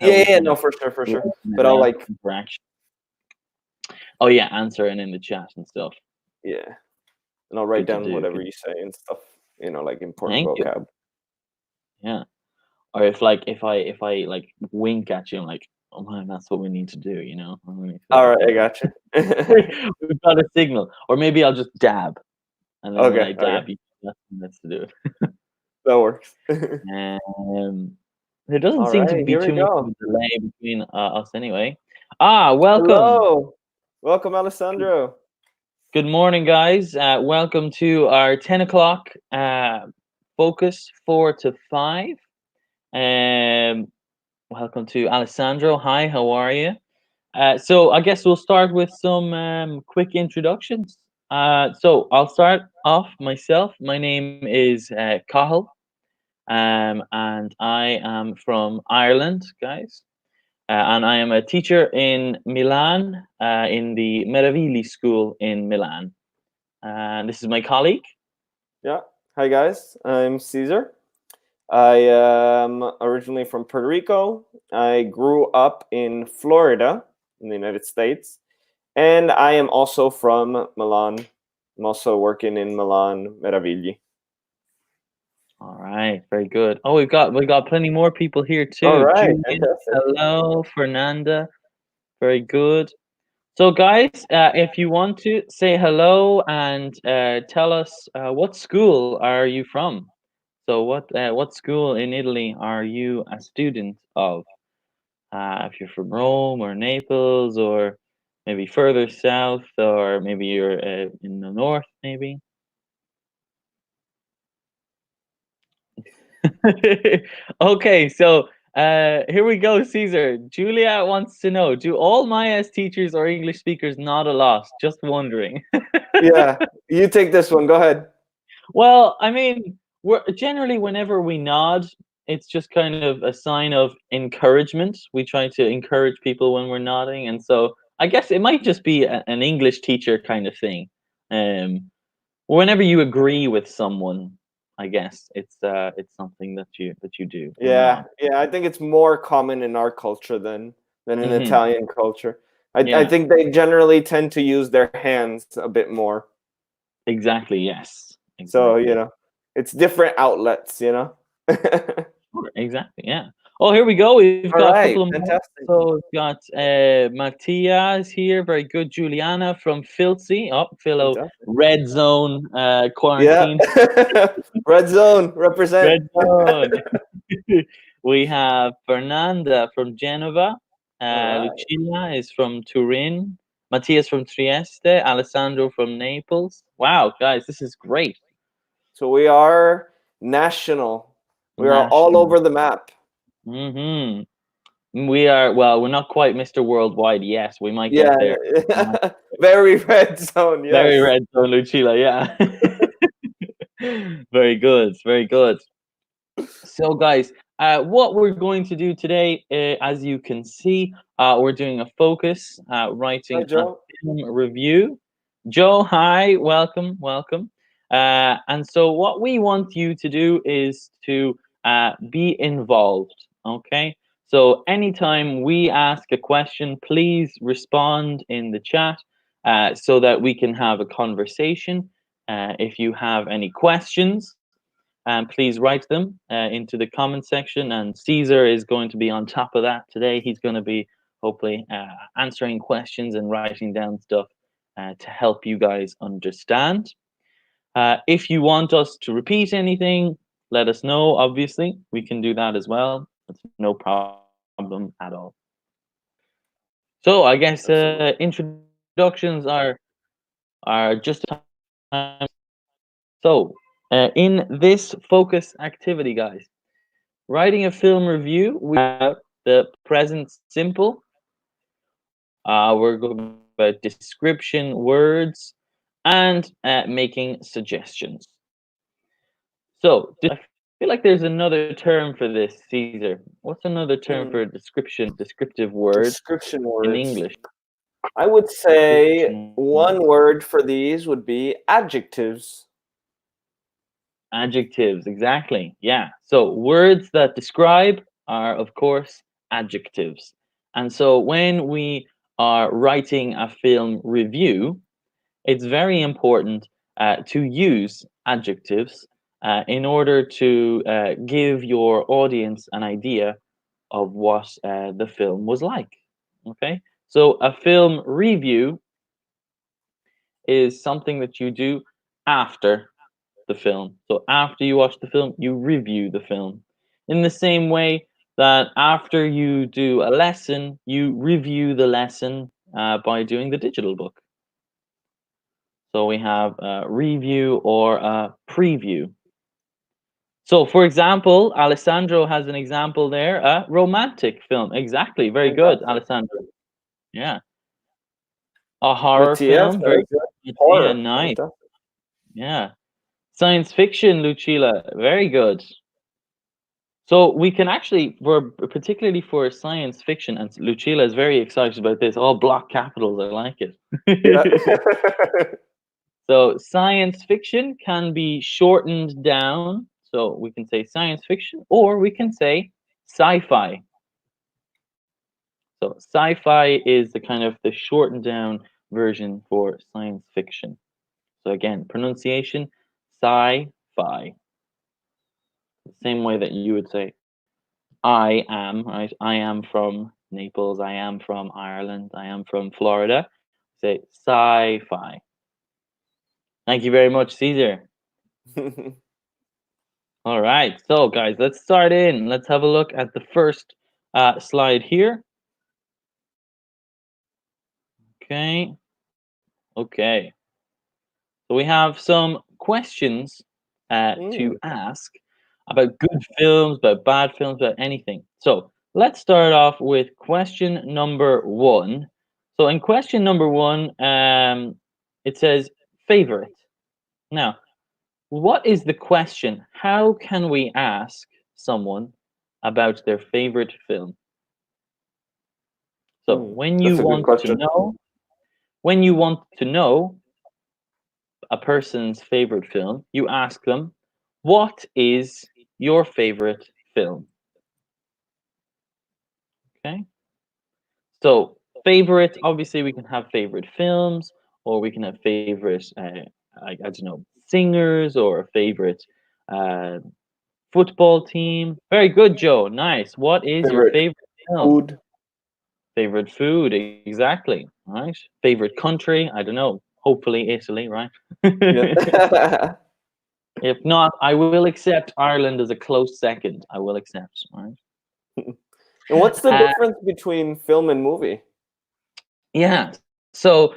how we Yeah, kind no, of for sure, for sure. But I'll limit like, interaction. Oh yeah, answering in the chat and stuff. yeah, and I'll write Good to down do. whatever Good. you say and stuff. Like important Thank you. vocab. Yeah. Or if I like wink at you, I'm like, oh man, that's what we need to do. We need to, All right, I got you. we've got a signal. Or maybe I'll just dab, and then when I Okay, okay, dab, you that's to do it. that works. Um, there doesn't All seem to right, be here we too much of go. a delay between us anyway. Welcome. Hello, welcome, Alessandro. Good morning, guys. Welcome to our 10 o'clock focus 4 to 5. Um, welcome to Alessandro. Hi, how are you? So I guess we'll start with some quick introductions. So I'll start off myself. My name is Cathal, and I am from Ireland, guys. And I am a teacher in Milan, in the Meravigli School in Milan. This is my colleague. Yeah. Hi, guys. I'm Caesar. I am originally from Puerto Rico. I grew up in Florida, in the United States, and I am also from Milan. I'm also working in Milan, Meravigli. All right, very good. Oh, we got plenty more people here All too. right, Julian, fantastic. hello. Fernanda, very good. So, guys, if you want to say hello and tell us what school are you from? So, what school in Italy are you a student of? If you're from Rome or Naples or maybe further south, or maybe you're in the north, maybe. Okay, so here we go, Caesar. Julia wants to know: do all Maya's teachers or English speakers nod a lot? Just wondering. Yeah, you take this one. Go ahead. Well, I mean, we're generally whenever we nod, it's just kind of a sign of encouragement. We try to encourage people when we're nodding, and so I guess it might just be an English teacher kind of thing. Whenever you agree with someone, I guess it's something that you do or Yeah, nod. yeah. I think it's more common in our culture than in Hmm. Italian culture. I Yeah, think they generally tend to use their hands a bit more. exactly. Yes, So, exactly. it's different outlets. Sure, exactly. Yeah. Oh, here we go. We've All got a couple right, of more. fantastic. So we've got Mattias here. Very good. Juliana from Filthy. Oh, fellow Fantastic. red zone Yeah. quarantine. Red zone, represent. Red zone. We have Fernanda from Genova. All right. Lucilla is from Turin. Matthias from Trieste. Alessandro from Naples. Wow, guys, this is great. So we are national. We are all National. over the map. Hmm. We are, well, we're not quite Mr. Worldwide yet. We might get Yeah. there. We might get there. Very red zone, Very yes. red zone, Lucilla, yeah. Very good, very good. So, guys, what we're going to do today, as you can see, we're doing a focus, Hi, writing a Joe. film review. Joe, hi, welcome, welcome. And so, what we want you to do is to be involved, okay? So, anytime we ask a question, please respond in the chat so that we can have a conversation. If you have any questions, please write them into the comment section. And Caesar is going to be on top of that today. He's going to be hopefully answering questions and writing down stuff to help you guys understand. If you want us to repeat anything, let us know. Obviously, we can do that as well. It's no problem at all. So I guess Absolutely. introductions are just a time. So in this focus activity, guys, writing a film review, we have the present simple. We're going about description, words, and making suggestions. So, I feel like there's another term for this, Caesar. What's another term for Hmm. descriptive word Description in words. English? I would say Description words. one word for these would be adjectives. Adjectives, exactly. Yeah. So, words that describe are, of course, adjectives. And so when we are writing a film review, it's very important to use adjectives in order to give your audience an idea of what the film was like. Okay, so a film review is something that you do after the film. So after you watch the film, you review the film. In the same way that after you do a lesson, you review the lesson by doing the digital book. So we have a review or a preview. So, for example, Alessandro has an example there, a romantic film. Exactly. Very good, Fantastic. Alessandro. Yeah. A horror Matthias, film. Very good. Yeah, horror. nice. Fantastic. Yeah. Science fiction, Lucilla. Very good. So we can actually, for particularly for science fiction, and Lucilla is very excited about this. All block capitals, I like Yeah. it. So science fiction can be shortened down. So we can say science fiction, or we can say sci-fi. So sci-fi is the kind of the shortened down version for science fiction. So again, pronunciation sci-fi. The same way that you would say I am, right? I am from Naples. I am from Ireland. I am from Florida. Say sci-fi. Thank you very much, Caesar. All right, so guys, let's start in. Let's have a look at the first slide here. Okay, okay. So we have some questions to Mm, ask about good films, about bad films, about anything. So let's start off with question number one. So in question number one, it says favorite. Now, what is the question? How can we ask someone about their favorite film? So that's a good question. when you want to know a person's favorite film, you ask them, "What is your favorite film?" Okay? So, favorite, obviously we can have favorite films or we can have favorite I don't know, singers or a favorite uh, football team. Very good, Joe. Nice. What is your Favorite favorite film? food? Favorite food, exactly. Right. Favorite country, I don't know. Hopefully Italy, right? Yeah. If not, I will accept Ireland as a close second. I will accept, right? And what's the Uh, difference between film and movie? yeah. So,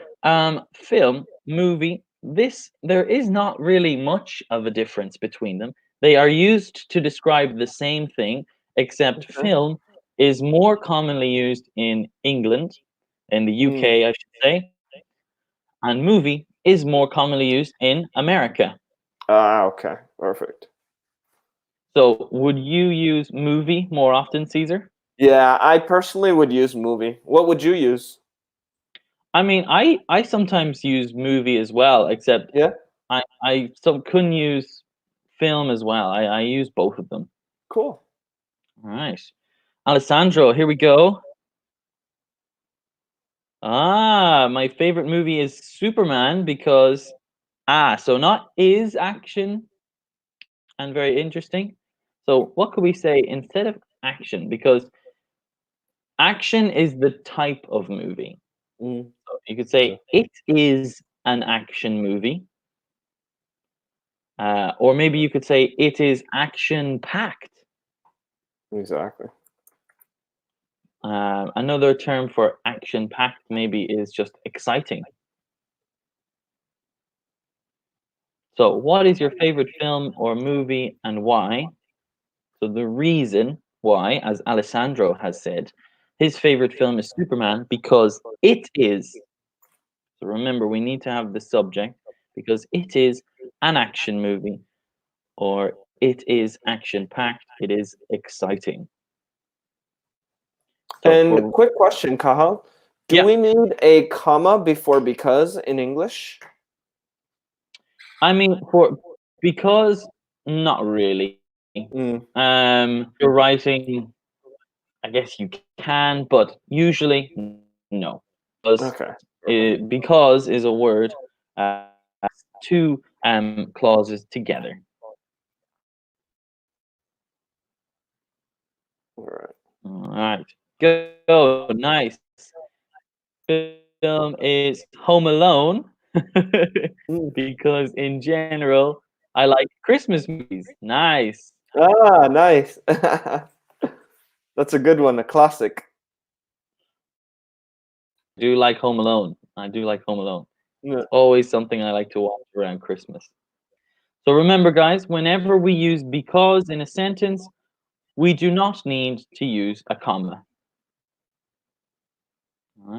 film, movie. This there is not really much of a difference between them. They are used to describe the same thing, except Okay. film is more commonly used in England, in the Mm. UK, I should say, and movie is more commonly used in America. Ah, okay. Perfect. So, would you use movie more often, Caesar? Yeah, I personally would use movie. What would you use? I mean, I sometimes use movie as well, except Yeah. I some couldn't use film as well. I use both of them. Cool. All right, Alessandro, here we go. Ah, my favorite movie is Superman because so not is action and very interesting. So what could we say instead of action? Because action is the type of movie. Mm. So you could say Yeah, it is an action movie. Or maybe you could say it is action packed. exactly. Another term for action packed maybe is just exciting. So, what is your favorite film or movie and why? So, the reason why, as Alessandro has said, his favorite film is Superman because it is. So, remember, we need to have the subject because it is an action movie or it is action packed, it is exciting. So, And for quick question, Cathal. Do yeah, we need a comma before because in English? I mean, for because not really. Mm. You're writing. I guess you can, but usually no, because Okay. Okay. because is a word two clauses together. All right. All right, go nice. Film is Home Alone Mm. because in general I like Christmas movies. Nice. Ah, nice. That's a good one, a classic. I do like Home Alone. I do like Home Alone. Yeah. It's always something I like to watch around Christmas. So remember, guys, whenever we use because in a sentence, we do not need to use a comma. All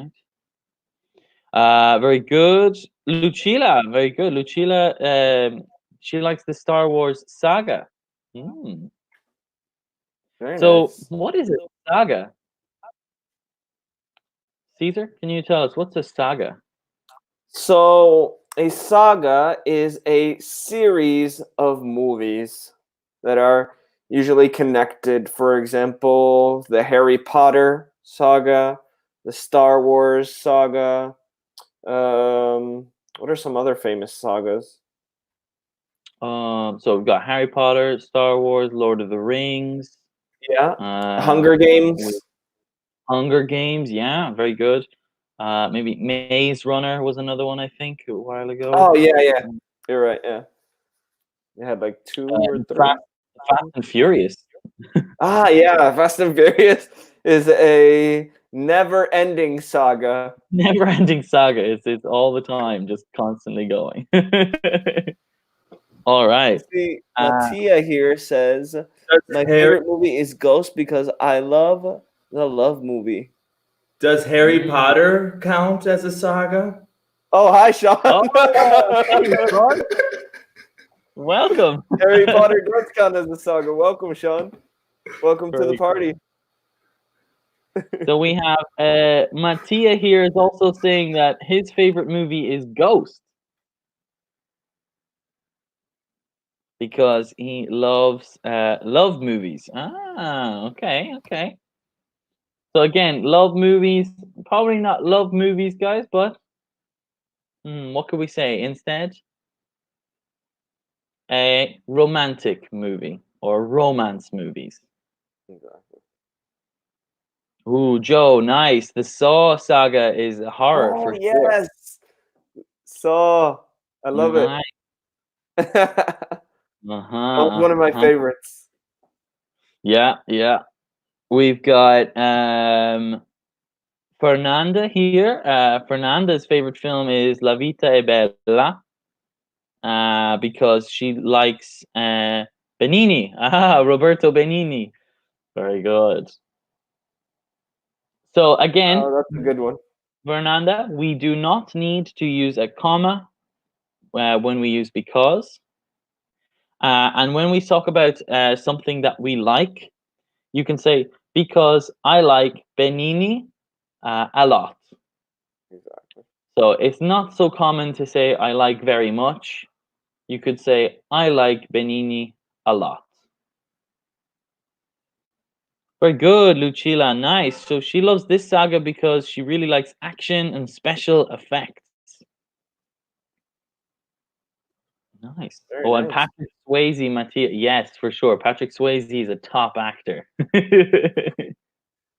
right. Very good. Lucilla, very good. Lucilla, she likes the Star Wars saga. Hmm. Very So, nice. what is a saga? Caesar, can you tell us what's a saga? So, a saga is a series of movies that are usually connected. For example, the Harry Potter saga, the Star Wars saga. What are some other famous sagas? So we've got Harry Potter, Star Wars, Lord of the Rings, Yeah, uh, Hunger with Games. Hunger Games. Yeah, very good. Maybe Maze Runner was another one I think a while ago. Oh yeah, yeah. You're right. Yeah, they had like two or three. Fast and Furious. Ah, yeah. Fast and Furious is a never-ending saga. Never-ending saga. It's all the time, just constantly going. All right. You see, Uh, Mattia here says Does my Harry favorite movie is Ghost because I love the love movie. does Harry mm. Potter count as a saga? Oh, hi, Sean. Oh, hey, Sean. Welcome. Harry Potter does count as a saga. Welcome, Sean. Welcome to the Very good. party. So we have Mattia here is also saying that his favorite movie is Ghost because he loves love movies. Ah, okay, okay. So again, love movies, probably not love movies, guys, but what could we say instead? A romantic movie or romance movies. Ooh, Joe, nice. The Saw saga is a horror Oh for sure. yes. So I love it. Nice. That Uh-huh, was one of my uh-huh. favorites. Yeah, yeah. We've got Fernanda here. Fernanda's favorite film is La Vita è Bella because she likes Benini. Ah, Roberto Benini. Very good. So again, Oh, that's a good one. Fernanda, we do not need to use a comma when we use because. And when we talk about something that we like, you can say, because I like Benini a lot. Exactly. So it's not so common to say I like very much. You could say I like Benini a lot. Very good, Lucilla. Nice. So she loves this saga because she really likes action and special effects. Nice. Very Oh, and nice. Patrick Swayze, Mattia. Yes, for sure. Patrick Swayze is a top actor.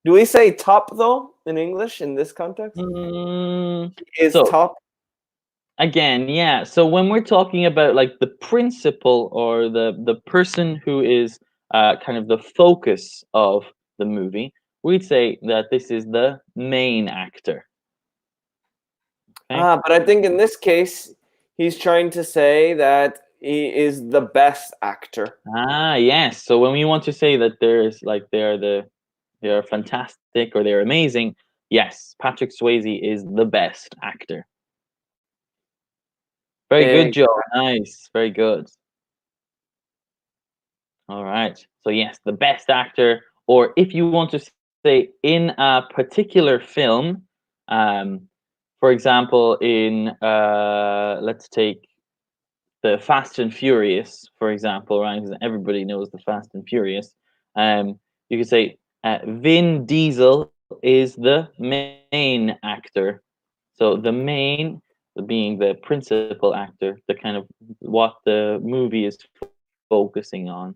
Do we say top though in English in this context? Mm, Is so top? again, yeah. So when we're talking about like the principal or the person who is kind of the focus of the movie, we'd say that this is the main actor. Okay. Ah, but I think in this case, he's trying to say that he is the best actor. Ah, yes. So when we want to say that there's like they are fantastic or they're amazing, yes, Patrick Swayze is the best actor. Very good, Eh, Joe. Nice. Very good. All right. So yes, the best actor, or if you want to say in a particular film, um, for example, in let's take the Fast and Furious, for example, right? Because everybody knows the Fast and Furious. You could say Vin Diesel is the main actor. So the main being the principal actor, the kind of what the movie is focusing on.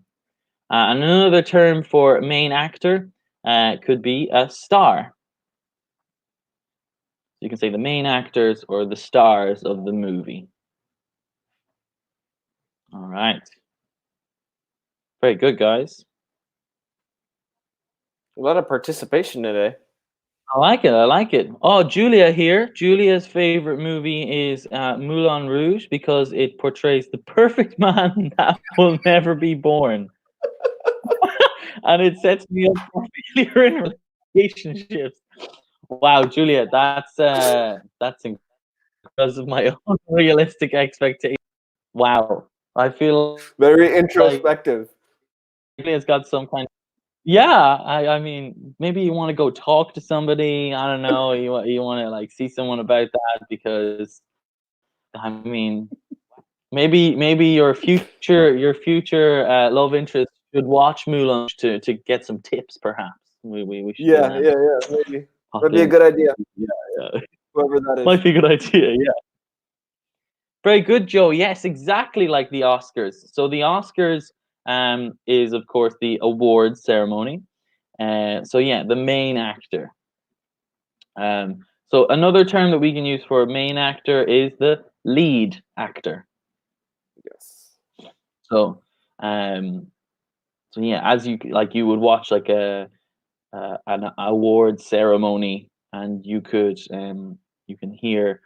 And another term for main actor could be a star. You can say the main actors or the stars of the movie. All right. Very good, guys. A lot of participation today. I like it. I like it. Oh, Julia here. Julia's favorite movie is Moulin Rouge because it portrays the perfect man that will never be born, and it sets me up for failure in relationships. Wow, Julia, that's incredible because of my unrealistic expectations. Wow, I feel like Very Julia's introspective. got some kind. Yeah, I mean, maybe you want to go talk to somebody. I don't know. You want to like see someone about that because I mean, maybe your future love interest should watch Moulin Rouge to get some tips. Perhaps we should Yeah. Maybe pop that'd be a in. good idea. Yeah, yeah. Whoever that is. Might be a good idea. Yeah. Very good, Joe. Yes, exactly like the Oscars. So the Oscars is of course the awards ceremony. So yeah, the main actor. So another term that we can use for main actor is the lead actor. Yes. So um, so yeah, as you like, you would watch like an award ceremony, and you can hear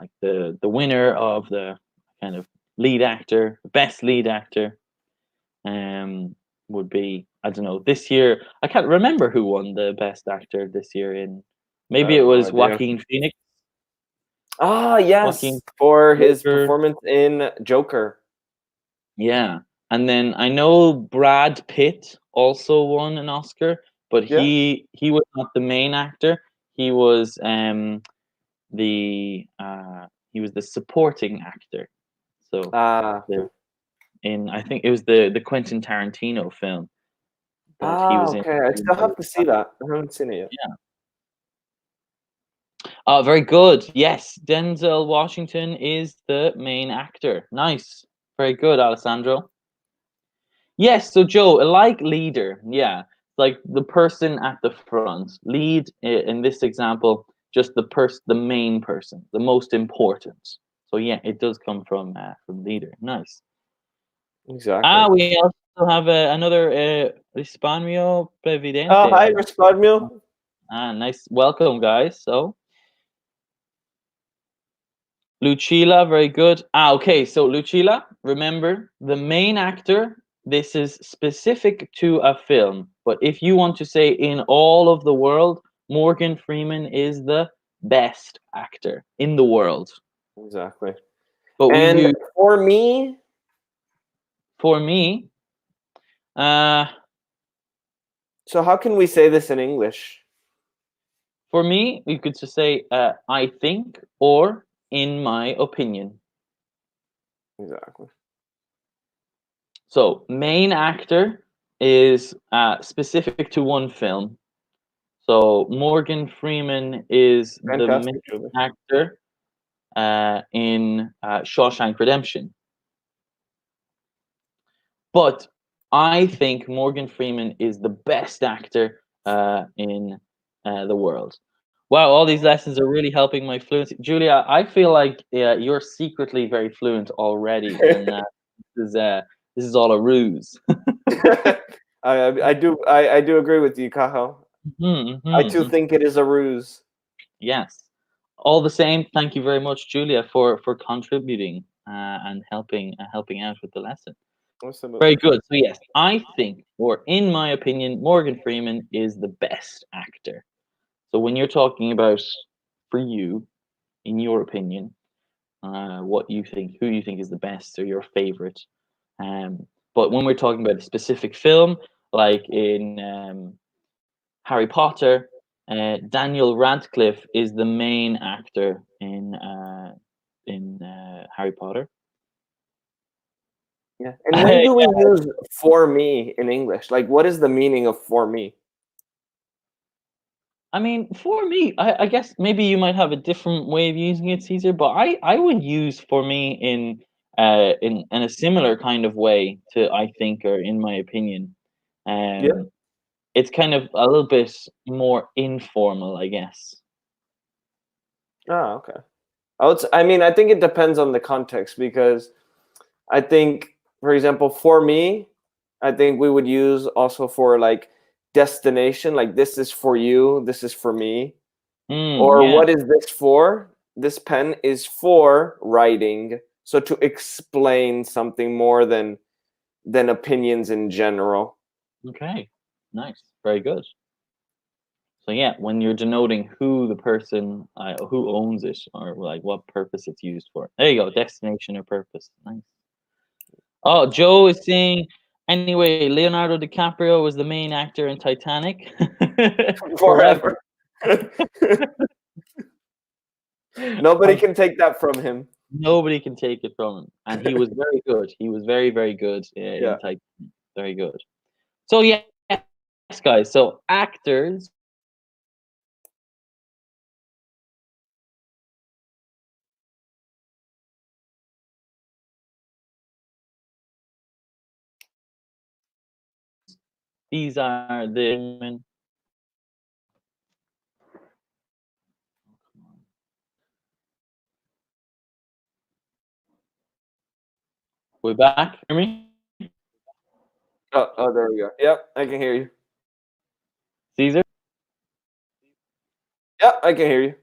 like the winner of the kind of lead actor, the best lead actor, um, would be, I don't know, this year. I can't remember who won the best actor this year. In I maybe it have no was idea. Joaquin Phoenix. Ah, Joaquin yes, for his Joker. performance in Joker. Yeah. And then I know Brad Pitt also won an Oscar, but Yeah. he was not the main actor. He was the supporting actor. So Ah, okay. the in I think it was the Quentin Tarantino film that he Ah, was in. okay. I still have to see that. I haven't seen it yet. Yeah. Oh, very good. Yes, Denzel Washington is the main actor. Nice. Very good, Alessandro. Yes, so Joe, like leader, yeah, like the person at the front. Lead in this example, just the main person, the most important. So yeah, it does come from leader. Nice. Exactly. We also have another risparmio Oh, previdente. hi, Respondmio. Nice. Welcome, guys. So Lucilla, very good. Okay. So Lucilla, remember the main actor. This is specific to a film, but if you want to say in all of the world, Morgan Freeman is the best actor in the world. Exactly. But we And use for me, for me, uh, so how can we say this in English? we could just say I think or in my opinion. Exactly. So main actor is specific to one film. So Morgan Freeman is the main Fantastic, Julie. actor in Shawshank Redemption. But I think Morgan Freeman is the best actor in the world. Wow, all these lessons are really helping my fluency. Julia, I feel like you're secretly very fluent already, and this is uh, this is all a ruse. I do agree with you, Cathal. Mhm, I mhm, too mhm. think it is a ruse. Yes. All the same, thank you very much, Julia, for contributing and helping out with the lesson. Very Absolutely. good. So yes, I think, or in my opinion, Morgan Freeman is the best actor. So when you're talking about for you, in your opinion, what you think, who you think is the best or your favorite. But when we're talking about a specific film, like in Harry Potter, Daniel Radcliffe is the main actor in Harry Potter. Yeah. And when do we use for me in English? Like, what is the meaning of for me? I mean, for me, I guess maybe you might have a different way of using it, Caesar, but I would use for me in a similar kind of way to I think or in my opinion. Yeah. Um it's kind of a little bit more informal, I guess. Ah, okay. I mean, I think it depends on the context because I think, for example, for me, I think we would use also for like destination, like this is for you, this is for me, or Yeah. what is this for? This pen is for writing, so to explain something more than opinions in general. Okay. Nice. Very good. So yeah, when you're denoting who the person, who owns it, or like what purpose it's used for. There you go, destination or purpose. Nice. Oh, Joe is saying. Anyway, Leonardo DiCaprio was the main actor in Titanic forever. Forever. Nobody can take that from him. Nobody can take it from him, and he was very good. He was very, very good in Yeah. Titanic. Very good. So yes, guys. So actors these are the we're back. Hear me, Oh, there we go. Yep, I can hear you. Caesar? Yep, I can hear you.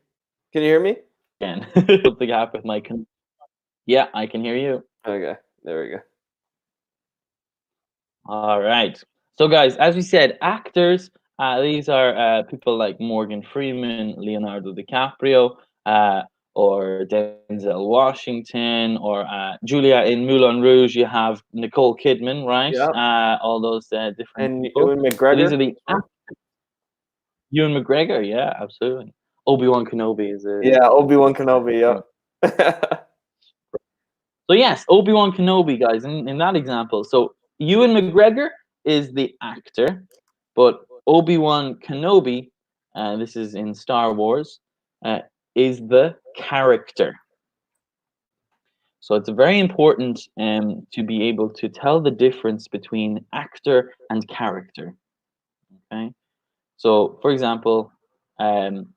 Can you hear me? Again, the gap with my. Yeah, I can hear you. Okay, there we go. All right. So, guys, as we said, actors. These are people like Morgan Freeman, Leonardo DiCaprio, or Denzel Washington, or Julia in Moulin Rouge. You have Nicole Kidman, right? Yep. All those different And people. Ewan So these are McGregor. the Ewan McGregor. Yeah, absolutely. Obi-Wan Kenobi is Yeah, a Obi-Wan Kenobi. Yep. So yes, Obi-Wan Kenobi, guys, in that example. So Ewan McGregor is the actor, but Obi-Wan Kenobi, this is in Star Wars, uh, is the character. So it's very important to be able to tell the difference between actor and character. Okay. So, for example, um,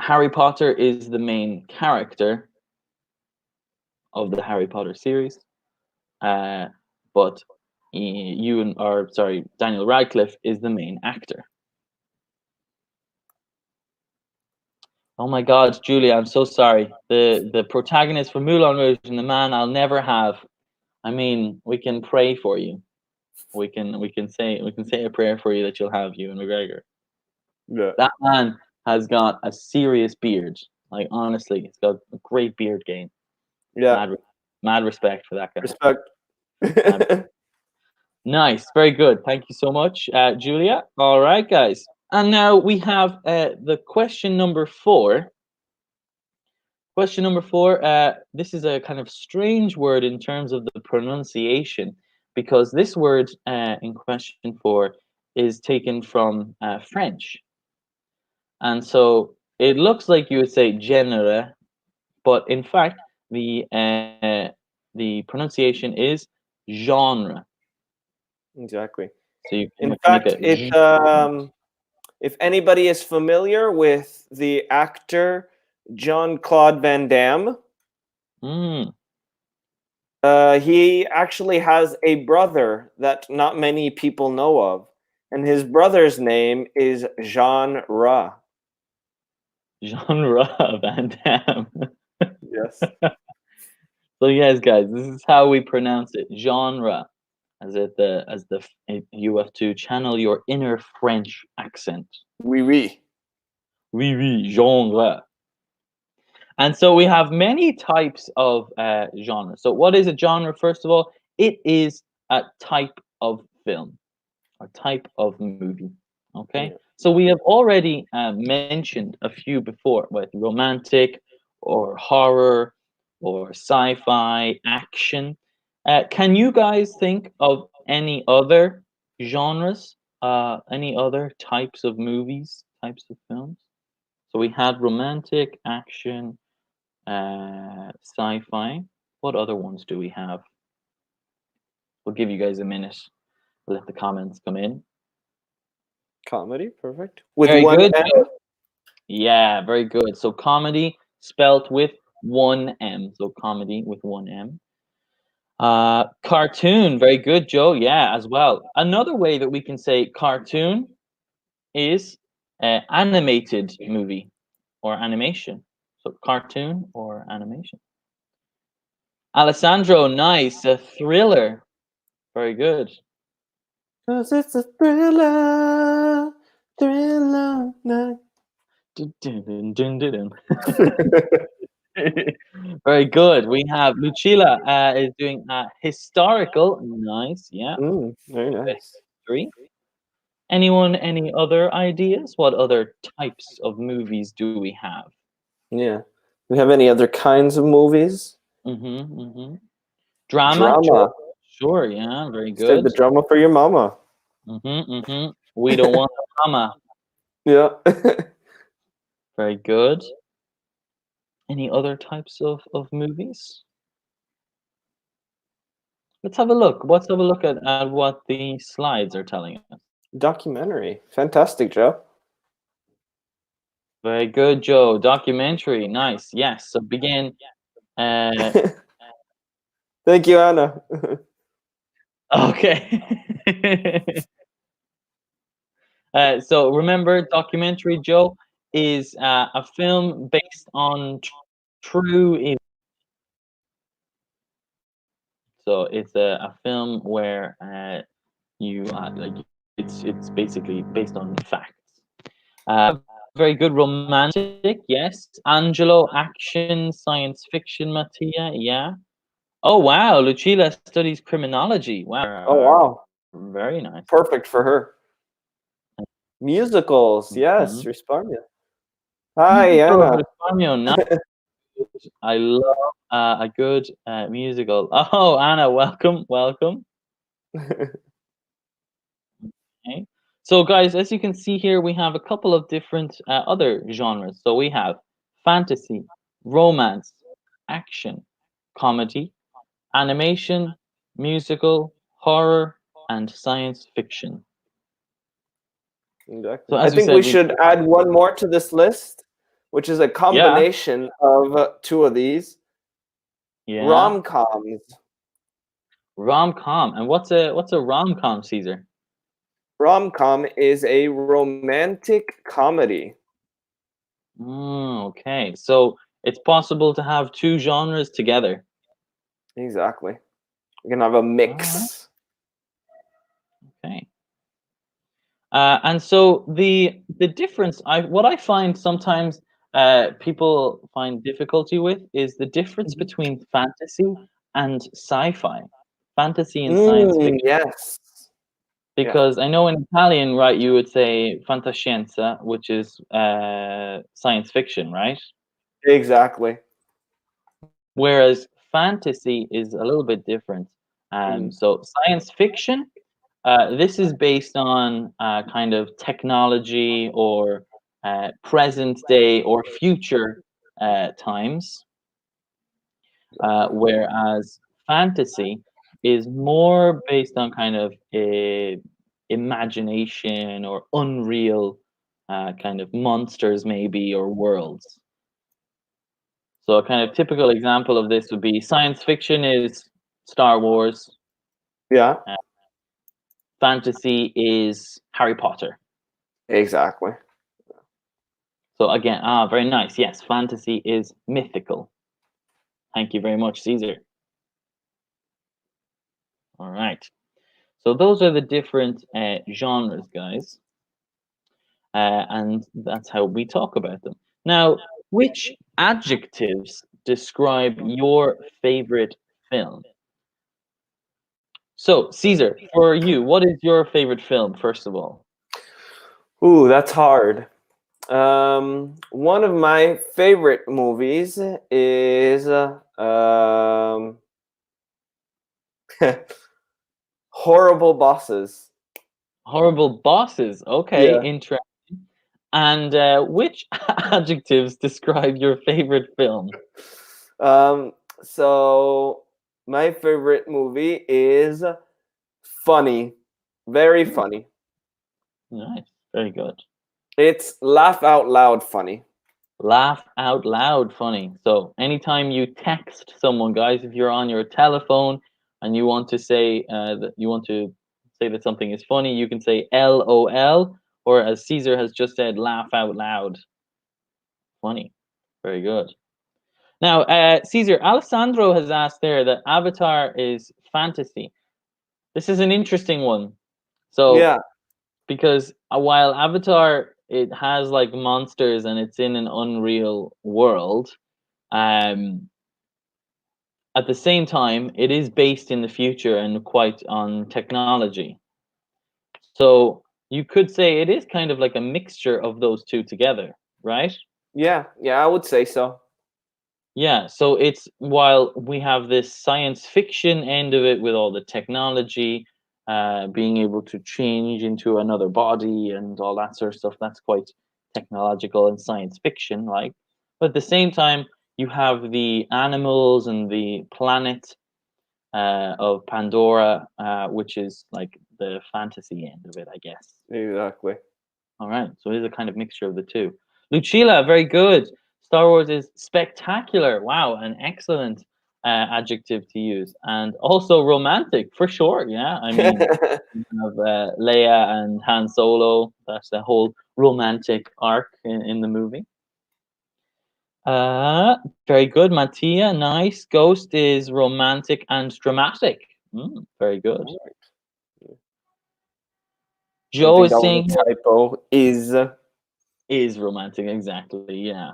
Harry Potter is the main character of the Harry Potter series. Uh, but Ewan, or sorry, Daniel Radcliffe is the main actor. Oh my God, Julia, I'm so sorry. The protagonist for Moulin Rouge and the man I'll never have. I mean, we can pray for you. We can say a prayer for you that you'll have Ewan McGregor. Yeah. That man has got a serious beard. Like honestly, he's got a great beard game. Yeah. Mad, mad respect for that guy. Respect. Mad Nice, very good. Thank you so much, Julia. All right, guys. And now we have the question number 4. Question number 4. This is a kind of strange word in terms of the pronunciation because this word in question 4 is taken from French. And so it looks like you would say genre, but in fact, the pronunciation is genre. Exactly. So you can In make fact, a it if anybody is familiar with the actor Jean-Claude Van Damme, mm, he actually has a brother that not many people know of, and his brother's name is Jean Ra. genre Van Damme. Yes. So yes, guys, this is how we pronounce it. Genre, you have to channel your inner French accent. Oui, oui. Oui, oui, genre. And so we have many types of genre. So what is a genre? First of all, it is a type of film or type of movie. Okay, Yeah. so we have already mentioned a few before, with romantic or horror or sci-fi action. Can you guys think of any other genres any other types of movies, types of films? So we had romantic, action, sci-fi. What other ones do we have? We'll give you guys a minute. Let the comments come in. Comedy, perfect. With Very one good, M. Joe. Yeah, very good. So comedy spelt with one M. So comedy with one M. Cartoon, very good, Joe. Yeah, as well. Another way that we can say cartoon is animated movie or animation. So cartoon or animation. Alessandro, nice. A thriller. Very good. 'Cause it's a thriller, thriller night. Dun, dun, dun, dun, dun, dun. Very good. We have Lucilla is doing historical. Nice. Yeah. Very nice. Three. Anyone, any other ideas? What other types of movies do we have? Yeah. Do we have any other kinds of movies? Drama? Drama. Sure, yeah, very Save good. the drama for your mama. We don't want a drama. Yeah. Very good. Any other types of movies? Let's have a look. Let's have a look at what the slides are telling us. Documentary. Fantastic, Joe. Very good, Joe. Documentary. Nice. Yes. So begin. Uh, Thank you, Anna. okay. So remember, documentary, Joe, is a film based on true events. So it's a film where you like it's basically based on facts. Very good romantic, yes. Angelo, action, science fiction, Mattia, yeah. Oh wow, Lucilla studies criminology. Oh, Wow, wow. very nice. Perfect for her. Musicals. Yes, Risparmia. Hi, Anna. I love a good musical. Oh, Anna, welcome, welcome. Okay. So, guys, as you can see here, we have a couple of different other genres. So we have fantasy, romance, action, comedy, animation, musical, horror, and science fiction. Exactly. So, I as we think said, we should add one more to this list, which is a yeah, combination of two of these. yeah, Rom-coms. rom-com. And what's a rom-com, Caesar? Rom-com is a romantic comedy. Okay, so it's possible to have two genres together. Exactly. We can have a All right. mix. Okay. And so the difference, what I find sometimes people find difficulty with is the difference between fantasy and sci-fi, fantasy and science fiction. Yes. Because I know in Italian, right, you would say fantascienza, which is science fiction, right? Exactly. Whereas fantasy is a little bit different. So science fiction, this is based on kind of technology or present day or future times, whereas fantasy is more based on kind of imagination or unreal kind of monsters, maybe, or worlds. So a kind of typical example of this would be science fiction is Star Wars. Yeah. Fantasy is Harry Potter. Exactly. So again, very nice. Yes, fantasy is mythical. Thank you very much, Caesar. All right. So those are the different genres, guys. And that's how we talk about them. Now, which adjectives describe your favorite film? So, Caesar, for you, what is your favorite film, first of all? Ooh, that's hard. One of my favorite movies is Horrible Bosses. Horrible bosses. Okay, Yeah. interesting. And which adjectives describe your favorite film? Um, so my favorite movie is funny, very Hmm, funny. nice, very good. It's laugh out loud funny. Laugh out loud funny. So anytime you text someone, guys, if you're on your telephone and you want to say that you want to say that something is funny, you can say LOL, or as Caesar has just said, laugh out loud funny. Very good. Now, Caesar, Alessandro has asked there that Avatar is fantasy. This is an interesting one. So, Yeah, because while Avatar it has like monsters and it's in an unreal world, um, at the same time, it is based in the future and quite on technology. So you could say it is kind of like a mixture of those two together, right? yeah, I would say so. Yeah, so it's while we have this science fiction end of it with all the technology, being able to change into another body and all that sort of stuff, that's quite technological and science fiction like. But at the same time, you have the animals and the planet of Pandora, which is like the fantasy end of it, I guess. Exactly. All right, so it is a kind of mixture of the two. Lucilla, very good. Star Wars is spectacular. Wow, an excellent adjective to use, and also romantic for sure. Yeah, I mean, you have Leia and Han Solo. That's the whole romantic arc in the movie. Very good, Mattia. Nice. Ghost is romantic and dramatic. Very good. I Joe think is that was saying a typo. Is is romantic. Exactly. Yeah.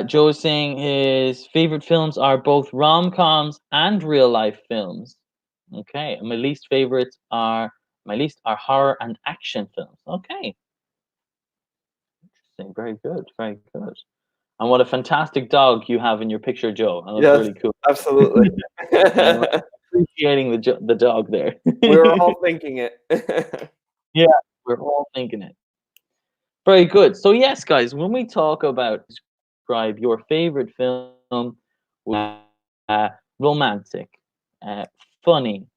Joe is saying his favorite films are both rom coms and real life films. Okay, and my least are horror and action films. Okay, interesting. Very good. Very good. And what a fantastic dog you have in your picture, Joe. That looks yes, really cool. absolutely. I'm appreciating the dog there. We were all thinking it. Yeah, we're all thinking it. Very good. So yes, guys, when we talk about describe your favorite film, romantic, funny,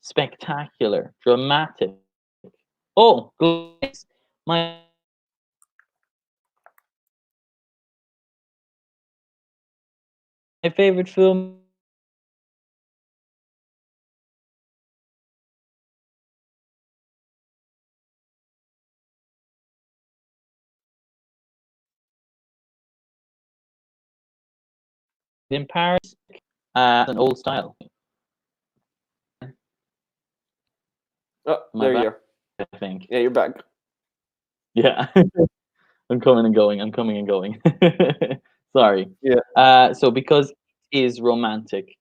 spectacular, dramatic. Oh, glorious! My favorite film is in Paris. An old style. Oh, Am I there you back? are. I think. Yeah, you're back. Yeah. I'm coming and going. I'm coming and going. Sorry. Yeah. So because it is romantic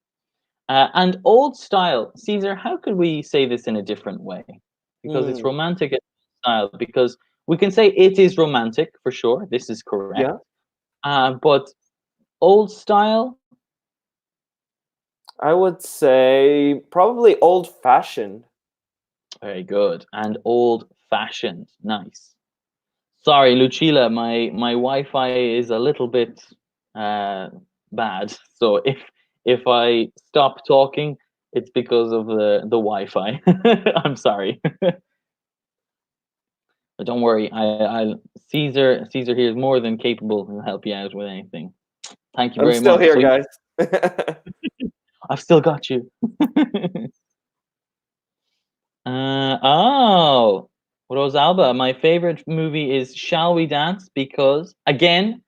and old style, Caesar, how could we say this in a different way? Because it's Mm, romantic and style. Because we can say it is romantic for sure. This is correct. yeah, But old style, I would say probably old fashioned. very good. And old fashioned, nice. Sorry, Lucilla, my Wi-Fi is a little bit uh, bad. So if I stop talking, it's because of the Wi-Fi. I'm sorry, but don't worry. I Caesar here is more than capable to help you out with anything. Thank you I'm very still much. here, So yeah, guys. I've still got you. Oh, Rosalba, my favorite movie is Shall We Dance because again,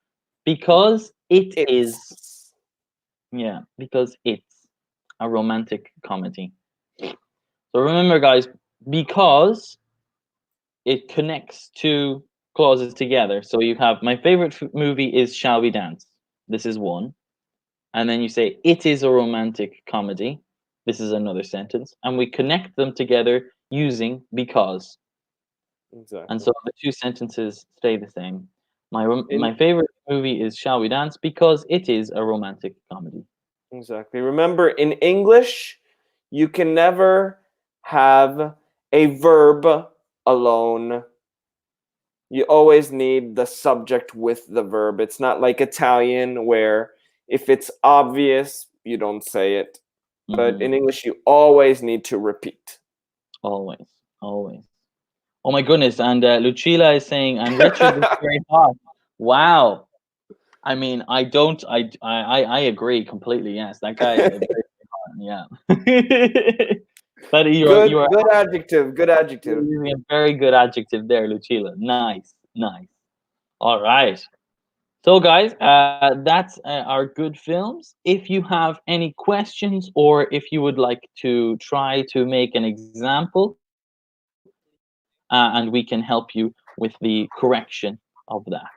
because it is. It's Yeah, because it's a romantic comedy. So remember, guys, because it connects two clauses together. So you have my favorite movie is Shall We Dance. This is one. And then you say it is a romantic comedy. This is another sentence. And we connect them together using because. And exactly. so the two sentences stay the same. In My favorite movie is Shall We Dance because it is a romantic comedy. exactly. Remember, in English, you can never have a verb alone. You always need the subject with the verb. It's not like Italian where if it's obvious, you don't say it. But in English, you always need to repeat. Always, always. Oh my goodness! And Lucilla is saying, and Richard is very hot. Wow. I mean, I don't. I agree completely. Yes, that guy. Yeah. But you are Good adjective. Good adjective. using a very good adjective there, Lucilla. Nice, nice. All right. So, guys, that's our good films. If you have any questions or if you would like to try to make an example, and we can help you with the correction of that.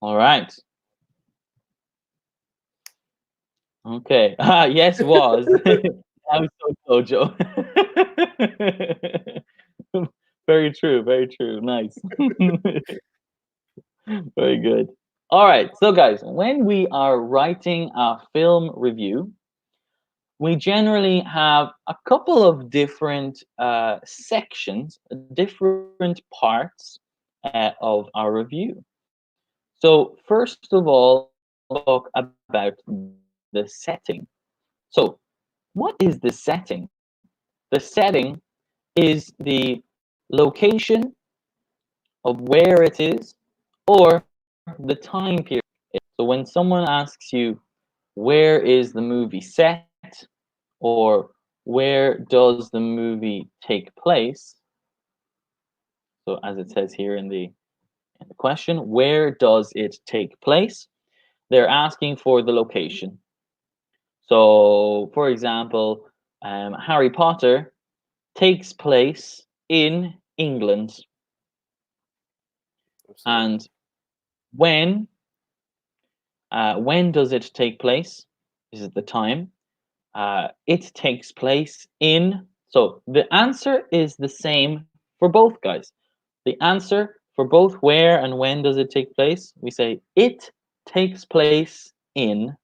All right. Okay. Yes, was. I was so Joe. Very true. Very true. Nice. Very good. All right. So, guys, when we are writing a film review, we generally have a couple of different sections, different parts of our review. So, first of all, let's talk about the setting. So, what is the setting? The setting is the location of where it is or the time period. So, when someone asks you, where is the movie set? Or where does the movie take place? So, as it says here in the question, where does it take place? They're asking for the location. So, for example, Harry Potter takes place in England. Absolutely. And when when does it take place? This is the time. It takes place in. So the answer is the same for both, guys. The answer for both where and when does it take place? We say it takes place in.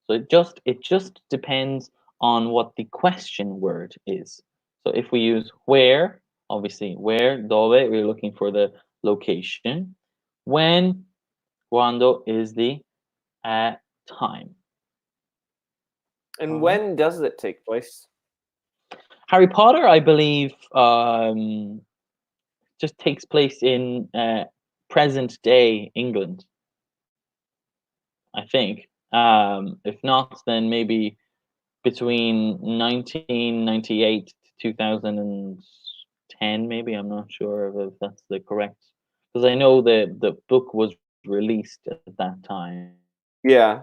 So it just depends on what the question word is. So if we use where, obviously where, dove, we're looking for the location. When, quando is the time. And All right. when does it take place? Harry Potter, I believe, just takes place in present day England. I think. If not, then maybe between 1998 to 2010, maybe. I'm not sure if that's the correct. Because I know the book was released at that time. Yeah.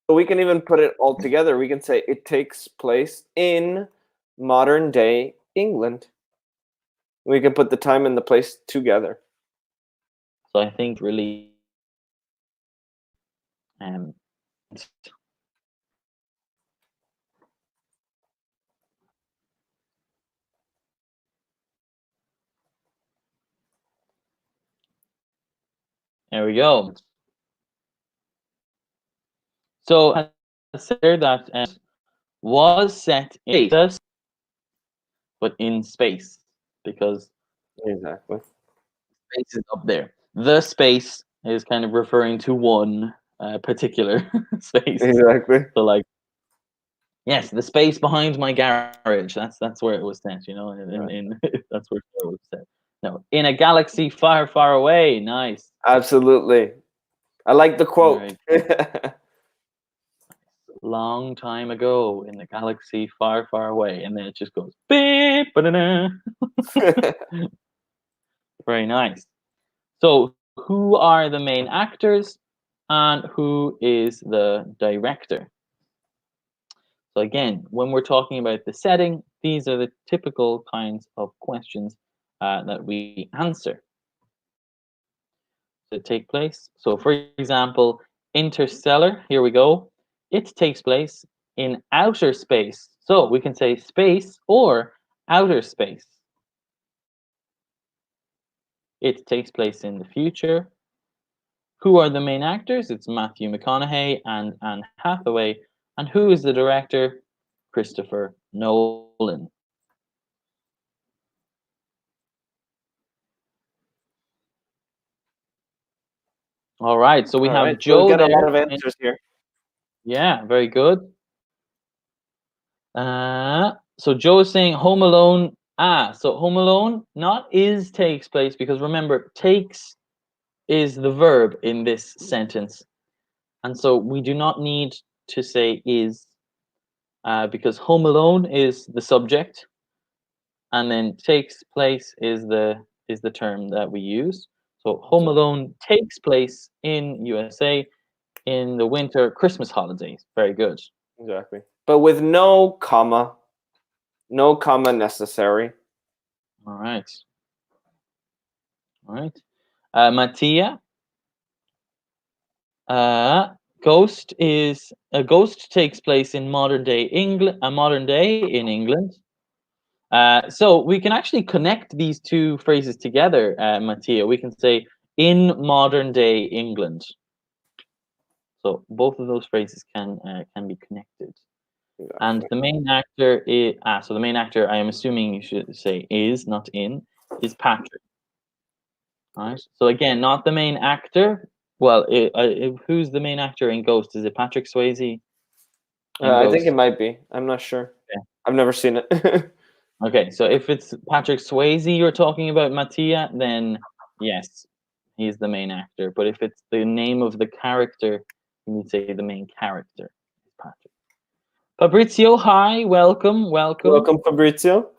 So we can even put it all together. We can say it takes place in modern day England. We can put the time and the place together. So I think released. There we go. So as said that was set in space, but in space because Exactly. space is up there. The space is kind of referring to one particular space. Exactly. So like, yes, the space behind my garage. That's where it was set. You know, Right. that's where it was set. No, in a galaxy far, far away. Nice. Absolutely. I like the quote. Very long time ago in a galaxy far, far away, and then it just goes beep, ba-da-da. Very nice. So, who are the main actors and who is the director? So, again, when we're talking about the setting, these are the typical kinds of questions that we answer to take place. So, for example, Interstellar, here we go. It takes place in outer space. So, we can say space or outer space. It takes place in the future. Who are the main actors? It's Matthew McConaughey and Anne Hathaway. And who is the director? Christopher Nolan. All right, so we All right, have so we Joe got a there. lot of answers here. Yeah, very good. So Joe is saying Home Alone. So Home Alone not is takes place, because remember, takes is the verb in this sentence, and so we do not need to say is, because Home Alone is the subject, and then takes place is the term that we use. So Home Alone takes place in USA in the winter Christmas holidays. Very good. Exactly. But with no comma necessary. All right. All right. Mattia, ghost takes place in modern day England, modern day in England. So we can actually connect these two phrases together, Mattia. We can say in modern day England. So both of those phrases can be connected. And Exactly. the main actor is so the main actor, I am assuming you should say is, not in, is Patrick. All right. So again, not the main actor. Well, who's the main actor in Ghost? Is it Patrick Swayze in I think it Ghost? might be. I'm not sure. Okay. I've never seen it. Okay. So if it's Patrick Swayze you're talking about, Mattia, then yes, he's the main actor. But if it's the name of the character, you would say the main character is Patrick. Fabrizio, hi, welcome, welcome. Welcome, Fabrizio.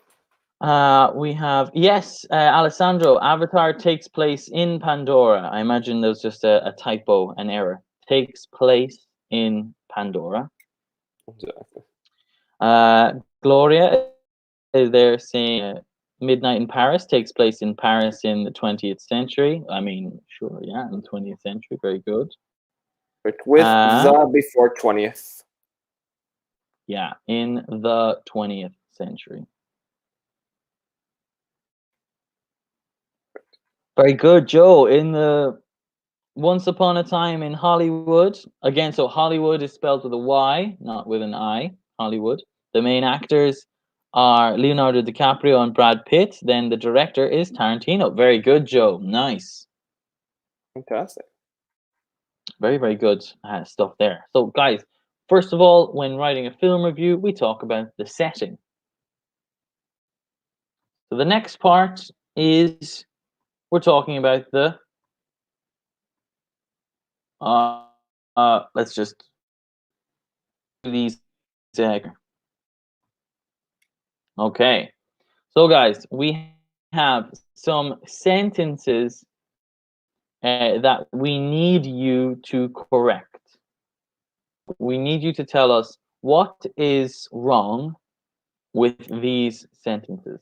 We have, yes, Alessandro. Avatar takes place in Pandora. I imagine there's just a typo, an error. Takes place in Pandora. Exactly. Gloria is there saying Midnight in Paris takes place in Paris in the 20th century. I mean, sure, yeah, in the 20th century. Very good. But with Uh, the before 20th. yeah, in the 20th century. Very good, Joe. In the Once Upon a Time in Hollywood. Again, so Hollywood is spelled with a Y, not with an I. Hollywood. The main actors are Leonardo DiCaprio and Brad Pitt. Then the director is Tarantino. Very good, Joe. Nice. Fantastic. Very, very good stuff there. So, guys, first of all, when writing a film review, we talk about the setting. So the next part is we're talking about the let's just do these. Okay. So, guys, we have some sentences that we need you to correct. We need you to tell us what is wrong with these sentences.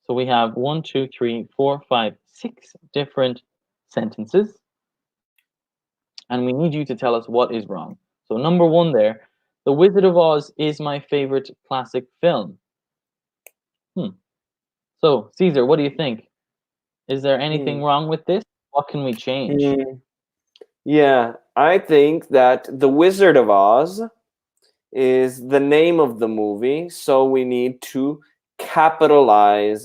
So we have 1, 2, 3, 4, 5, 6 different sentences, and we need you to tell us what is wrong. So number 1 there, The Wizard of Oz is my favorite classic film. So, Caesar, what do you think? Is there anything Hmm. wrong with this? What can we change? Hmm. Yeah, I think that The Wizard of Oz is the name of the movie, so we need to capitalize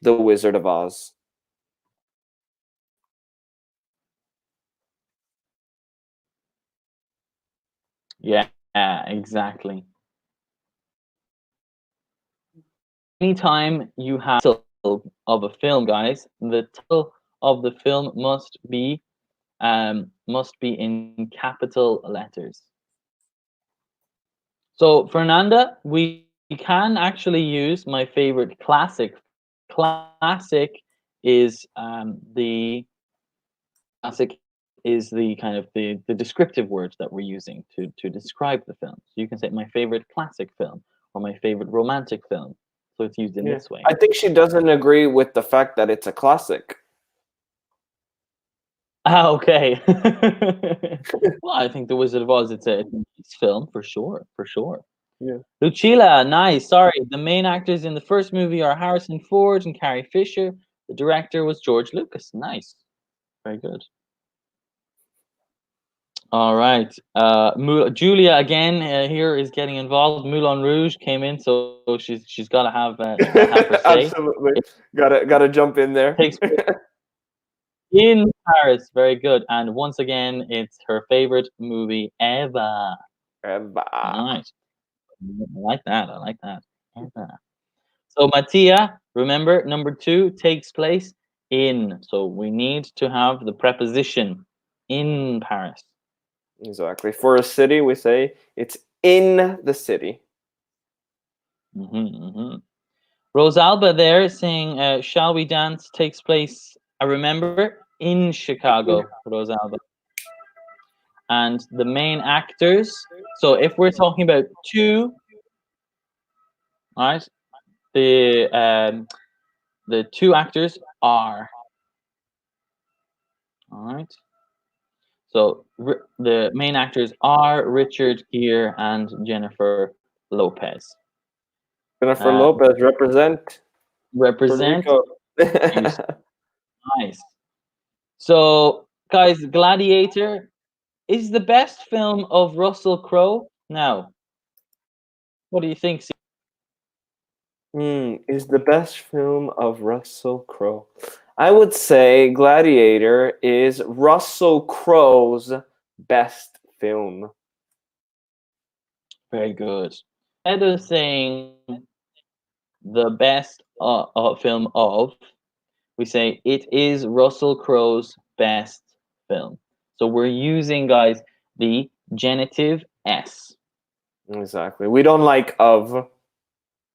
The Wizard of Oz. Yeah, exactly. Anytime you have the title of a film, guys, the title of the film must be in capital letters. So, Fernanda, we can actually use my favorite classic. Classic is classic is the kind of the descriptive word that we're using to describe the film. So you can say my favorite classic film or my favorite romantic film. So it's used in Yeah. this way. I think she doesn't agree with the fact that it's a classic. Okay. Well, I think The Wizard of Oz, it's a nice film for sure, for sure. Yeah. Lucilla, nice. Sorry, the main actors in the first movie are Harrison Ford and Carrie Fisher. The director was George Lucas. Nice, very good. All right. Julia again here is getting involved. Moulin Rouge came in, so she's got to have her say. Absolutely. Gotta jump in there. Takes In Paris. Very good. And once again, it's her favorite movie ever. Eva. Nice. I like that. I like that. Ever. So Mattia, remember number two takes place in. So we need to have the preposition in Paris. Exactly. For a city, we say it's in the city. Hmm. Rosalba there saying, "Shall We Dance" takes place. I remember in Chicago, Rosalba, and the main actors. So if we're talking about two, right, the two actors are all right. So the main actors are Richard Gere and Jennifer Lopez. Jennifer Uh, Lopez represent Puerto represent Rico. you. Nice. So, guys, Gladiator is the best film of Russell Crowe. Now, what do you think? Is the best film of Russell Crowe. I would say Gladiator is Russell Crowe's best film. Very good. Instead of saying the best film of, we say it is Russell Crowe's best film. So we're using, guys, the genitive s. Exactly. We don't like of.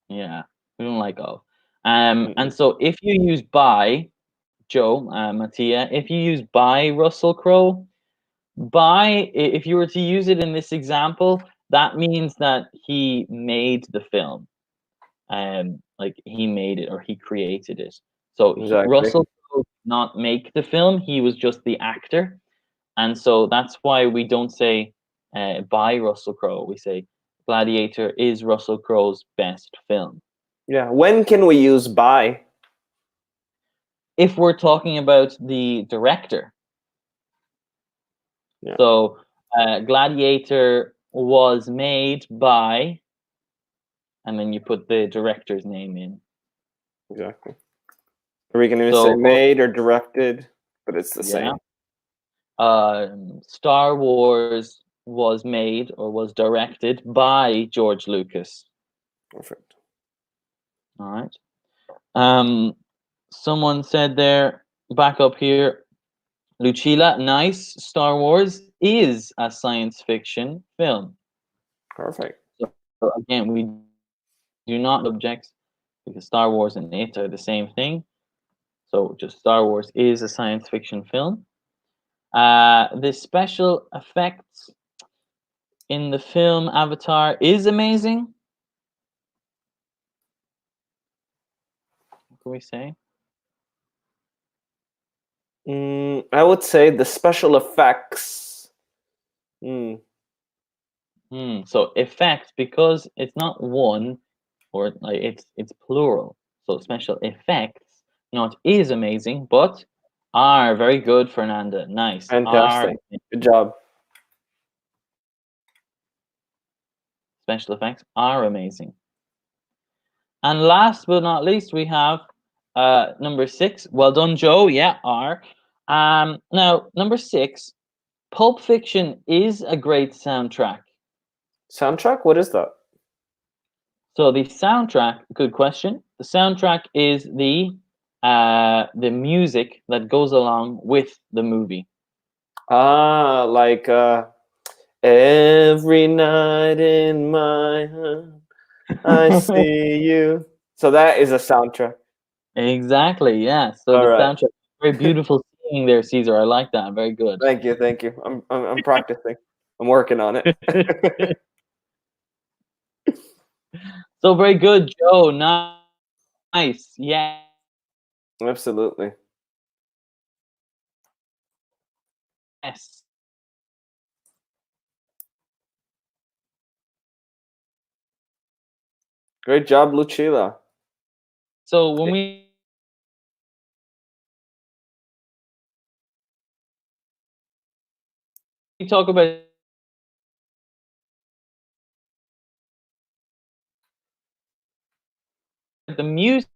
Yeah, we don't like of. And Mm-mm. so if you use by, Joe, Mattia, if you use by Russell Crowe, if you were to use it in this example, that means that he made the film. Like he made it or he created it. So Exactly. Russell Crowe did not make the film; he was just the actor, and so that's why we don't say by Russell Crowe. We say Gladiator is Russell Crowe's best film. Yeah. When can we use by? If we're talking about the director, Yeah. so Gladiator was made by, and then you put the director's name in. Exactly. Or we can even say So, made or directed, but it's the yeah, same. Star Wars was made or was directed by George Lucas. Perfect. All right. Um, Someone said there, back up here, Lucilla, nice. Star Wars is a science fiction film. Perfect. So again, we do not object because Star Wars and it are the same thing. So just Star Wars is a science fiction film. The special effects in the film Avatar is amazing. What can we say? I would say the special effects. Mm, So effects because it's not one or like it's plural. So special effects not is amazing, but are very good, Fernanda. Nice. Are fantastic. Good job. special effects are amazing. And last but not least, we have number six. Well done, Joe. Yeah, are. Now number six, Pulp Fiction is a great soundtrack. Soundtrack? What is that? So the soundtrack, good question. The soundtrack is the music that goes along with the movie. Like every night in my heart, I see you. So that is a soundtrack. Exactly, yeah. So All the right. soundtrack, very beautiful singing there, Caesar. I like that. Very good. Thank you. Thank you. I'm practicing. I'm working on it. So very good, Joe. Nice. Absolutely. Yes. Great job, Lucilla. So when we talk about the music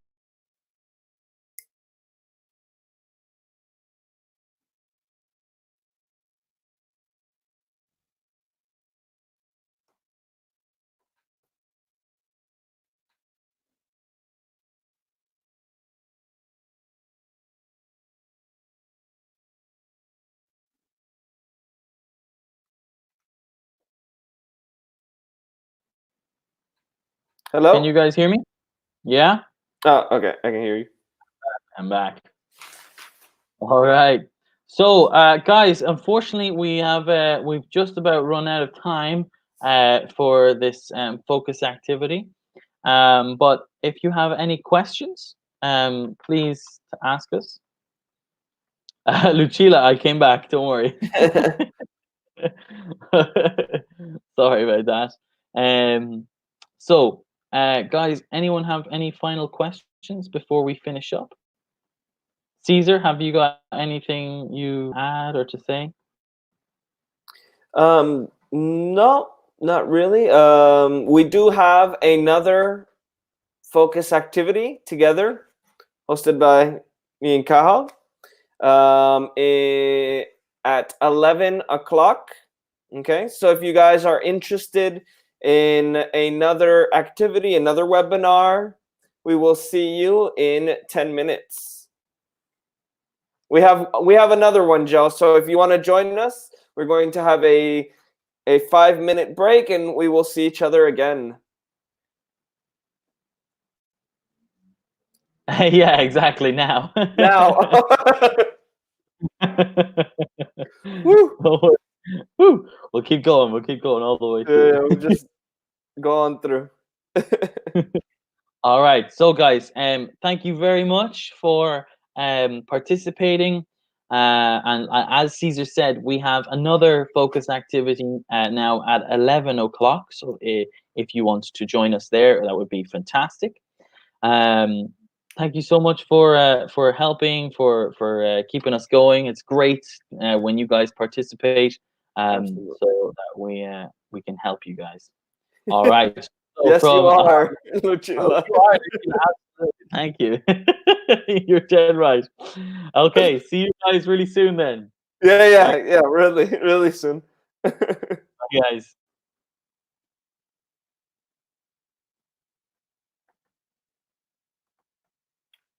Can you Hello? guys hear me? Yeah, Oh, okay. I can hear you. I'm back. All right. So, guys, unfortunately, we've just about run out of time for this focus activity. But if you have any questions, please ask us. Lucilla, I came back. Don't worry. Sorry about that. Um, so, guys, anyone have any final questions before we finish up? Caesar, have you got anything you add or to say? No, not really. We do have another focus activity together, hosted by me and Cathal, at 11 o'clock. Okay, so if you guys are interested in another activity, another webinar, we will see you in 10 minutes. We have another one, Joe. So if you want to join us, we're going to have a 5-minute break, and we will see each other again. Yeah, exactly. Now. Now. Woo. Woo. We'll keep going. We'll keep going all the way through. Yeah, we'll just go on through. All right. So, guys, thank you very much for participating. And as Caesar said, we have another focus activity now at 11 o'clock. So, if you want to join us there, that would be fantastic. Um, Thank you so much for helping, for keeping us going. It's great when you guys participate, Absolutely. so that we can help you guys. All right. So Yes, you from are, oh, Lucilla. you are, thank you. You're dead right. Okay, see you guys really soon then. Yeah, Bye, really, really soon. guys.